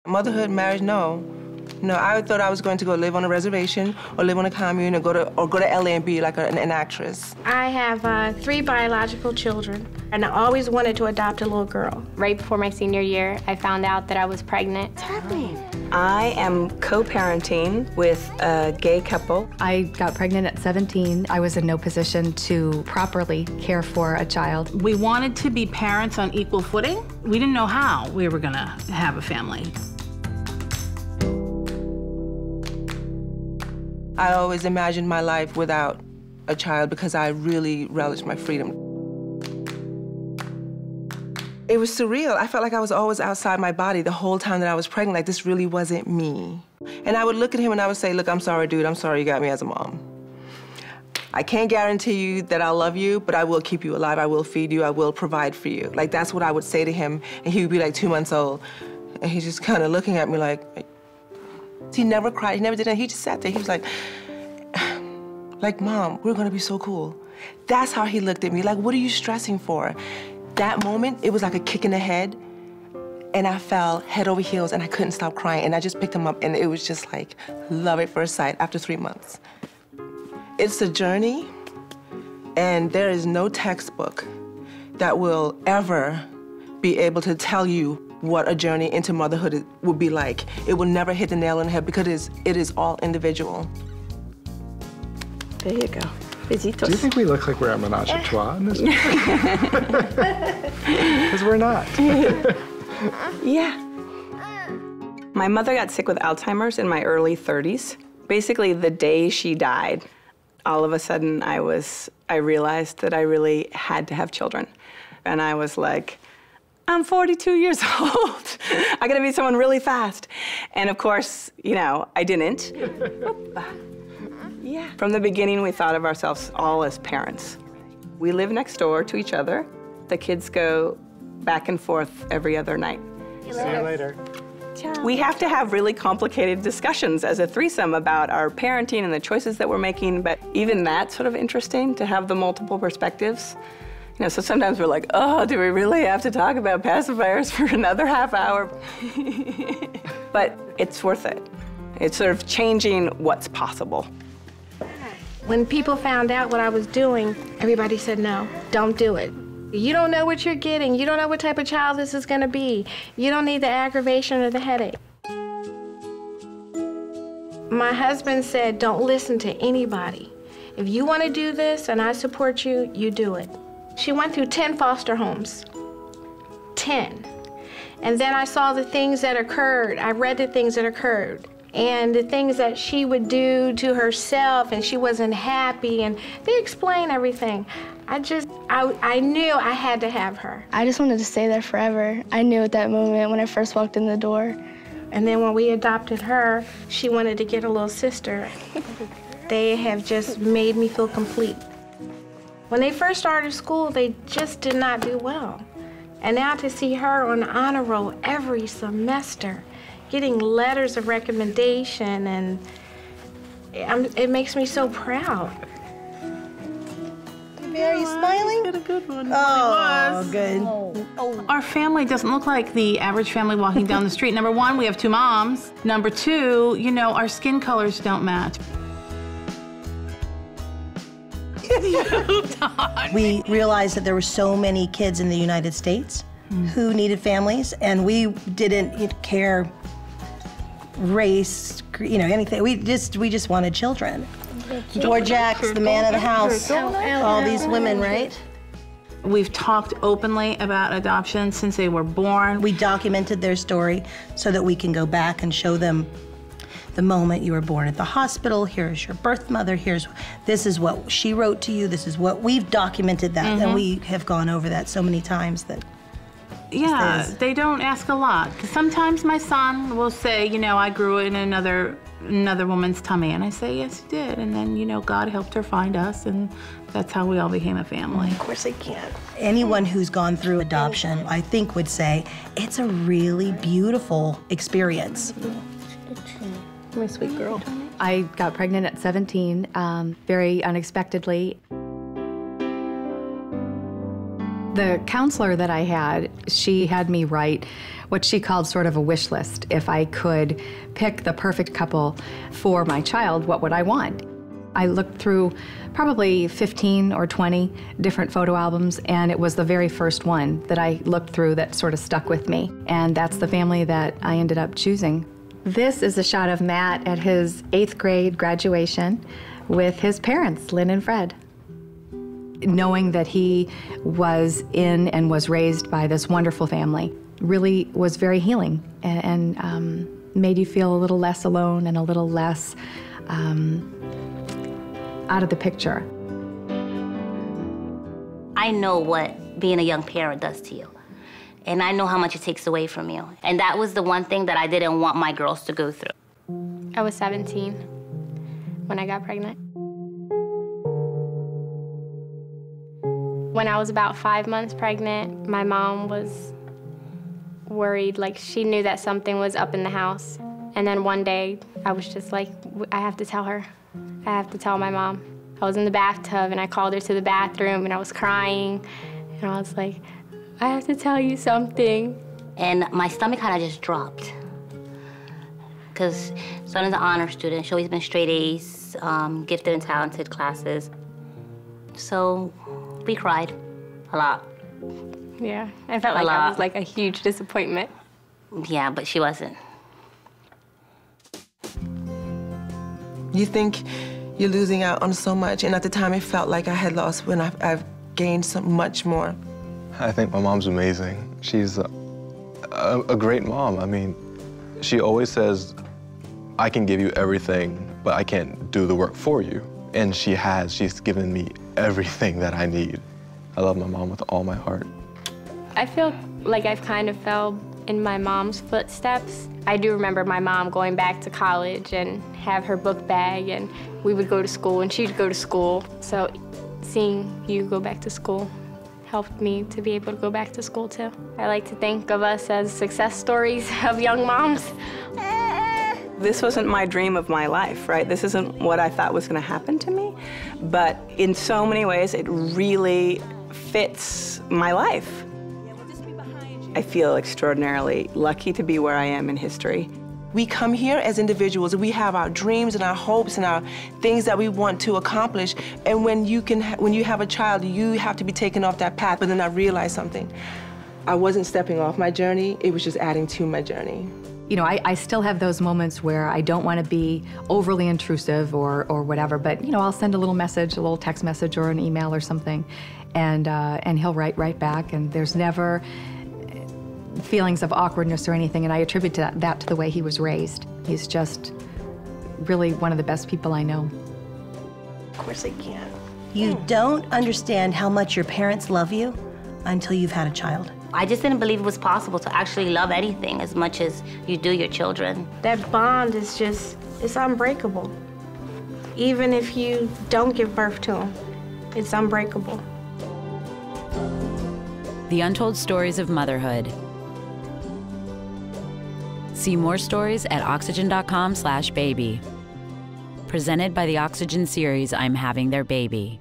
Motherhood, marriage, no. No, I thought I was going to go live on a reservation or live on a commune or go to LA and be like an actress. I have 3 biological children, and I always wanted to adopt a little girl. Right before my senior year, I found out that I was pregnant. What's happening? I am co-parenting with a gay couple. I got pregnant at 17. I was in no position to properly care for a child. We wanted to be parents on equal footing. We didn't know how we were gonna have a family. I always imagined my life without a child because I really relished my freedom. It was surreal. I felt like I was always outside my body the whole time that I was pregnant, like this really wasn't me. And I would look at him and I would say, look, I'm sorry, dude, I'm sorry you got me as a mom. I can't guarantee you that I'll love you, but I will keep you alive, I will feed you, I will provide for you. Like, that's what I would say to him, and he would be like 2 months old. And he's just kind of looking at me like, he never cried, he never did that. He just sat there, he was like, Mom, we're gonna be so cool. That's how he looked at me, like, what are you stressing for? That moment, it was like a kick in the head, and I fell head over heels, and I couldn't stop crying, and I just picked him up, and it was just like love at first sight after 3 months. It's a journey, and there is no textbook that will ever be able to tell you what a journey into motherhood would be like. It will never hit the nail on the head because it is all individual. There you go. Besitos. Do you think we look like we're at Menage a Trois in this? Because we're not. Yeah. My mother got sick with Alzheimer's in my early 30s. Basically, the day she died, all of a sudden I realized that I really had to have children. And I was like, I'm 42 years old. I gotta meet someone really fast. And of course, you know, I didn't. Yeah. From the beginning, we thought of ourselves all as parents. We live next door to each other. The kids go back and forth every other night. See you later. Ciao. We have to have really complicated discussions as a threesome about our parenting and the choices that we're making, but even that's sort of interesting to have the multiple perspectives. You know, so sometimes we're like, oh, do we really have to talk about pacifiers for another half hour? But it's worth it. It's sort of changing what's possible. When people found out what I was doing, everybody said, no, don't do it. You don't know what you're getting. You don't know what type of child this is gonna be. You don't need the aggravation or the headache. My husband said, don't listen to anybody. If you wanna do this and I support you, you do it. She went through 10 foster homes, 10. And then I saw the things that occurred. I read the things that occurred. And the things that she would do to herself, and she wasn't happy, and they explain everything. I knew I had to have her. I just wanted to stay there forever. I knew at that moment when I first walked in the door. And then when we adopted her, she wanted to get a little sister. They have just made me feel complete. When they first started school, they just did not do well. And now to see her on the honor roll every semester, getting letters of recommendation, and it makes me so proud. Are you smiling? Got a good one. Oh, good. Oh. Our family doesn't look like the average family walking down the street. Number one, we have 2 moms. Number 2, you know, our skin colors don't match. We realized that there were so many kids in the United States who needed families, and we didn't care race, you know, anything. We just wanted children. George X, the man of the house, all these women, right? We've talked openly about adoption since they were born. We documented their story so that we can go back and show them the moment you were born at the hospital. Here's your birth mother. This is what she wrote to you. This is what we've documented that, and we have gone over that so many times that. Yeah, they don't ask a lot. 'Cause sometimes my son will say, you know, I grew in another woman's tummy, and I say, yes, you did. And then, you know, God helped her find us, and that's how we all became a family. Of course they can. Anyone who's gone through adoption, I think, would say it's a really beautiful experience. My sweet girl. I got pregnant at 17, very unexpectedly. The counselor that I had, she had me write what she called sort of a wish list. If I could pick the perfect couple for my child, what would I want? I looked through probably 15 or 20 different photo albums, and it was the very first one that I looked through that sort of stuck with me. And that's the family that I ended up choosing. This is a shot of Matt at his 8th grade graduation with his parents, Lynn and Fred. Knowing that he was in and was raised by this wonderful family really was very healing and made you feel a little less alone and a little less out of the picture. I know what being a young parent does to you. And I know how much it takes away from you. And that was the one thing that I didn't want my girls to go through. I was 17 when I got pregnant. When I was about 5 months pregnant, my mom was worried, like she knew that something was up in the house. And then one day, I was just like, I have to tell her. I have to tell my mom. I was in the bathtub and I called her to the bathroom and I was crying. And I was like, I have to tell you something. And my stomach kind of just dropped. Because son is an honor student. She's always been straight A's, gifted and talented classes. So we cried a lot. Yeah, I felt like I was like a huge disappointment. Yeah, but she wasn't. You think you're losing out on so much, and at the time it felt like I had lost when I've gained so much more. I think my mom's amazing. She's a great mom. I mean, she always says, I can give you everything, but I can't do the work for you. And she has. She's given me everything that I need. I love my mom with all my heart. I feel like I've kind of fell in my mom's footsteps. I do remember my mom going back to college and have her book bag, and we would go to school and she'd go to school. So seeing you go back to school helped me to be able to go back to school too. I like to think of us as success stories of young moms. This wasn't my dream of my life, right? This isn't what I thought was going to happen to me, but in so many ways it really fits my life. I feel extraordinarily lucky to be where I am in history. We come here as individuals, we have our dreams and our hopes and our things that we want to accomplish, and when you have a child, you have to be taken off that path. But then I realized something. I wasn't stepping off my journey, it was just adding to my journey. You know, I still have those moments where I don't want to be overly intrusive or whatever, but you know, I'll send a little message, a little text message or an email or something, and he'll write right back, and there's never feelings of awkwardness or anything, and I attribute that to the way he was raised. He's just really one of the best people I know. Of course I can. You don't understand how much your parents love you until you've had a child. I just didn't believe it was possible to actually love anything as much as you do your children. That bond is just, it's unbreakable. Even if you don't give birth to them, it's unbreakable. The Untold Stories of Motherhood. See more stories at oxygen.com/baby. Presented by the Oxygen series, I'm Having Their Baby.